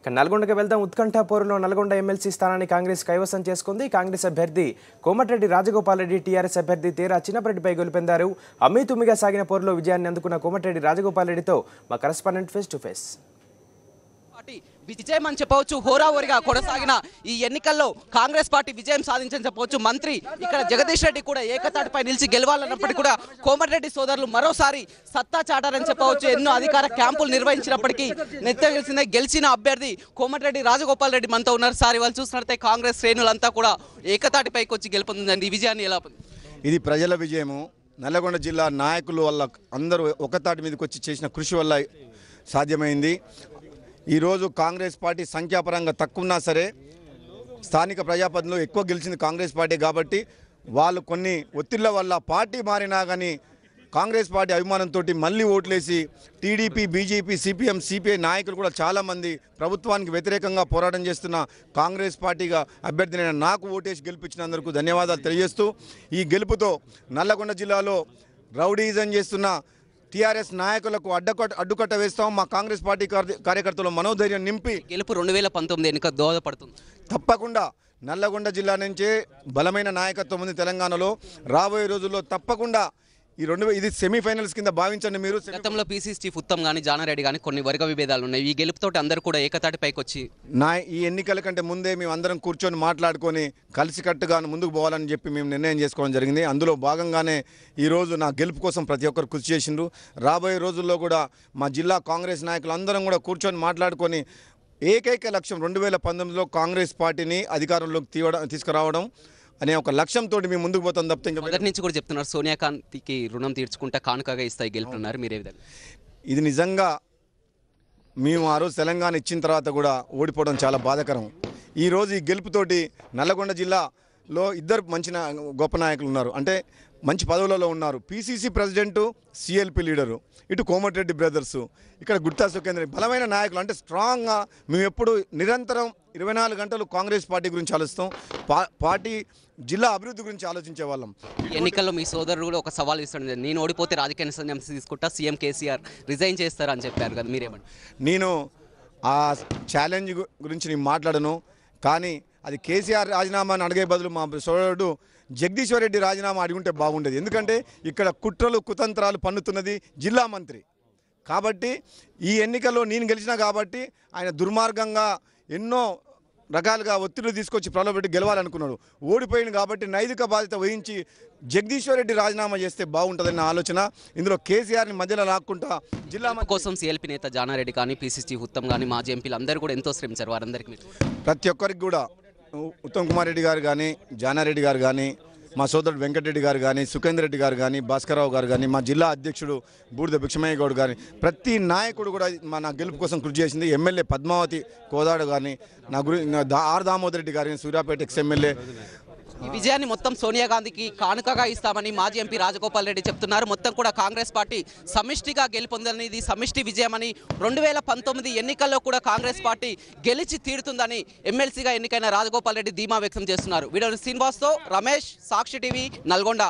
నల్గొండకు వెళ్దాం. ఉత్కంఠాపూర్లో నల్గొండ ఎమ్మెల్సీ స్థానాన్ని కాంగ్రెస్ కైవసం చేసుకుంది. కాంగ్రెస్ అభ్యర్థి కోమటిరెడ్డి రాజగోపాల్ రెడ్డి టీఆర్ఎస్ అభ్యర్థి తేరా చిన్నపరెడ్డిపై గెలుపొందారు. అమ్మీతుమ్మిగా సాగిన పోరులో విజయాన్ని అందుకున్న కోమటిరెడ్డి రాజగోపాల్ రెడ్డితో మా కరెస్పాండెంట్ ఫేస్ టు ఫేస్. విజయం అని చెప్పవచ్చు. హోరాహోరీగా కొనసాగిన ఈ ఎన్నికల్లో కాంగ్రెస్ పార్టీ విజయం సాధించని చెప్పవచ్చు. మంత్రి ఇక్కడ జగదీష్ రెడ్డి కూడా ఏకతాటిపై నిలిచి గెలవాలన్నప్పటికీ కూడా కోమటిరెడ్డి సోదరులు మరోసారి సత్తా చాటారని చెప్పవచ్చు. ఎన్నో అధికార క్యాంపులు నిర్వహించినప్పటికీ గెలిచిన అభ్యర్థి కోమటిరెడ్డి రాజగోపాల్ రెడ్డి మనతో ఉన్నారు. సార్, వాళ్ళు చూసినట్లయితే కాంగ్రెస్ శ్రేణులంతా కూడా ఏకతాటిపైకి వచ్చి గెలుపొందిందండి. ఈ విజయాన్ని ఎలా పొంది? ఇది ప్రజల విజయము. నల్లగొండ జిల్లా నాయకులు వల్ల అందరూ ఒకతాటి మీదకి వచ్చి చేసిన కృషి వల్ల సాధ్యమైంది. ఈరోజు కాంగ్రెస్ పార్టీ సంఖ్యాపరంగా తక్కువ ఉన్నా సరే స్థానిక ప్రజాప్రతినిధులు ఎక్కువ గెలిచింది కాంగ్రెస్ పార్టీ కాబట్టి వాళ్ళు కొన్ని ఒత్తిళ్ల వల్ల పార్టీ మారినా కానీ కాంగ్రెస్ పార్టీ అభిమానంతో మళ్ళీ ఓట్లేసి టీడీపీ, బీజేపీ, సిపిఎం, సిపిఐ నాయకులు కూడా చాలామంది ప్రభుత్వానికి వ్యతిరేకంగా పోరాటం చేస్తున్న కాంగ్రెస్ పార్టీగా అభ్యర్థినైన నాకు ఓటేసి గెలిపించినందుకు ధన్యవాదాలు తెలియజేస్తూ ఈ గెలుపుతో నల్లగొండ జిల్లాలో రౌడీజం చేస్తున్న టీఆర్ఎస్ నాయకులకు అడ్డుకట్ట వేస్తాం. మా కాంగ్రెస్ పార్టీ కార్యకర్తలు మనోధైర్యం నింపి గెలుపు 2019 ఎన్నిక దోహదపడుతుంది. తప్పకుండా నల్లగొండ జిల్లా నుంచే బలమైన నాయకత్వం ఉంది తెలంగాణలో. రాబోయే రోజుల్లో తప్పకుండా ఇది సెమీఫైనల్స్ కింద భావించండి. మీరు గతంలో పీసీసీ చీఫ్ ఉత్తమ్ కానీ జానారెడ్డి కానీ కొన్ని వర్గ విభేదాలు ఉన్నాయి. ఈ గెలుపుతోటి అందరూ కూడా ఏకతాటిపైకి వచ్చి ఈ ఎన్నికల కంటే ముందే మేము అందరం కూర్చొని మాట్లాడుకొని కలిసికట్టుగా ముందుకు పోవాలని చెప్పి మేము నిర్ణయం చేసుకోవడం జరిగింది. అందులో భాగంగానే ఈరోజు నా గెలుపు కోసం ప్రతి ఒక్కరు కృషి చేసిండ్రు. రాబోయే రోజుల్లో కూడా మా జిల్లా కాంగ్రెస్ నాయకులు అందరం కూడా కూర్చొని మాట్లాడుకొని ఏకైక లక్ష్యం 2019లో కాంగ్రెస్ పార్టీని అధికారంలోకి తీసుకురావడం అనే ఒక లక్ష్యంతో మేము ముందుకు పోతాం తప్ప ఇంకా మొదటి నుంచి కూడా చెప్తున్నారు సోనియా గాంధీకి రుణం తీర్చుకుంటే కానుకగా ఇస్తాయి గెలుపున్నారు. మీరే విధంగా ఇది నిజంగా మేము ఆ రోజు తెలంగాణ ఇచ్చిన తర్వాత కూడా ఓడిపోవడం చాలా బాధాకరం. ఈరోజు ఈ గెలుపుతోటి నల్లగొండ జిల్లాలో ఇద్దరు మంచి గొప్ప నాయకులు ఉన్నారు, అంటే మంచి పదవులలో ఉన్నారు. పీసీసీ ప్రెసిడెంటు, సిఎల్పి లీడరు, ఇటు కోమటిరెడ్డి బ్రదర్సు, ఇక్కడ గుత్తా సుఖేంద్ర, బలమైన నాయకులు. అంటే స్ట్రాంగ్గా మేము ఎప్పుడు నిరంతరం 24 గంటలు కాంగ్రెస్ పార్టీ గురించి ఆలోచిస్తాం, పార్టీ జిల్లా అభివృద్ధి గురించి ఆలోచించే వాళ్ళం. ఎన్నికల్లో మీ సోదరుడు కూడా ఒక సవాల్ ఇస్తాడు, నేను ఓడిపోతే రాజకీయ సన్యాసం తీసుకుంటా, సీఎం కేసీఆర్ రిజైన్ చేస్తారని చెప్పారు కదా, మీరేమంటారు? నేను ఆ ఛాలెంజ్ గురించి నేను మాట్లాడను, కానీ అది కేసీఆర్ రాజీనామాని అడిగే బదులు మా సోదరుడు జగదీశ్వర్ రెడ్డి రాజీనామా అడిగుంటే బాగుండేది. ఎందుకంటే ఇక్కడ కుట్రలు కుతంత్రాలు పన్నుతున్నది జిల్లా మంత్రి కాబట్టి, ఈ ఎన్నికల్లో నేను గెలిచినా కాబట్టి ఆయన దుర్మార్గంగా ఎన్నో రకాలుగా ఒత్తిళ్లు తీసుకొచ్చి ప్రలోభపెట్టి గెలవాలనుకున్నాడు. ఓడిపోయింది కాబట్టి నైతిక బాధ్యత వహించి జగదీశ్వర్ రెడ్డి రాజీనామా చేస్తే బాగుంటుందన్న ఆలోచన. ఇందులో కేసీఆర్ని మధ్యలో లాక్కుంటా జిల్లా కోసం సిఎల్పి నేత జానారెడ్డి కానీ, పీసీసీ ఉత్తమ్ కానీ, మాజీ ఎంపీలు అందరూ కూడా ఎంతో శ్రమించారు. వారందరికీ ప్రతి ఒక్కరికి కూడా ఉత్తమ్ కుమార్ రెడ్డి గారు కానీ, జానారెడ్డి గారు కానీ, మా సోదరుడు వెంకటరెడ్డి గారు కానీ, సుఖేందర్ రెడ్డి గారు కానీ, భాస్కర్రావు గారు కానీ, మా జిల్లా అధ్యక్షుడు బూడిద భిక్షమయ్య గౌడ్ కానీ, ప్రతి నాయకుడు కూడా నా గెలుపు కోసం కృషి చేసింది. ఎమ్మెల్యే పద్మావతి కోదాడు కానీ, ఆర్ దామోదర్ రెడ్డి గారు, సూర్యాపేట ఎక్స్ ఎమ్మెల్యే. ఈ విజయాన్ని మొత్తం సోనియా గాంధీకి కానుకగా ఇస్తామని మాజీ ఎంపీ రాజగోపాల్ రెడ్డి చెప్తున్నారు. మొత్తం కూడా కాంగ్రెస్ పార్టీ సమిష్టిగా గెలుపొందని, ఇది సమిష్టి విజయమని, 2019 ఎన్నికల్లో కూడా కాంగ్రెస్ పార్టీ గెలిచి తీరుతుందని ఎమ్మెల్సీగా ఎన్నికైన రాజగోపాల్ రెడ్డి ధీమా వ్యక్తం చేస్తున్నారు. వీడియో శ్రీనివాస్తో రమేష్, సాక్షి టీవీ, నల్గొండ.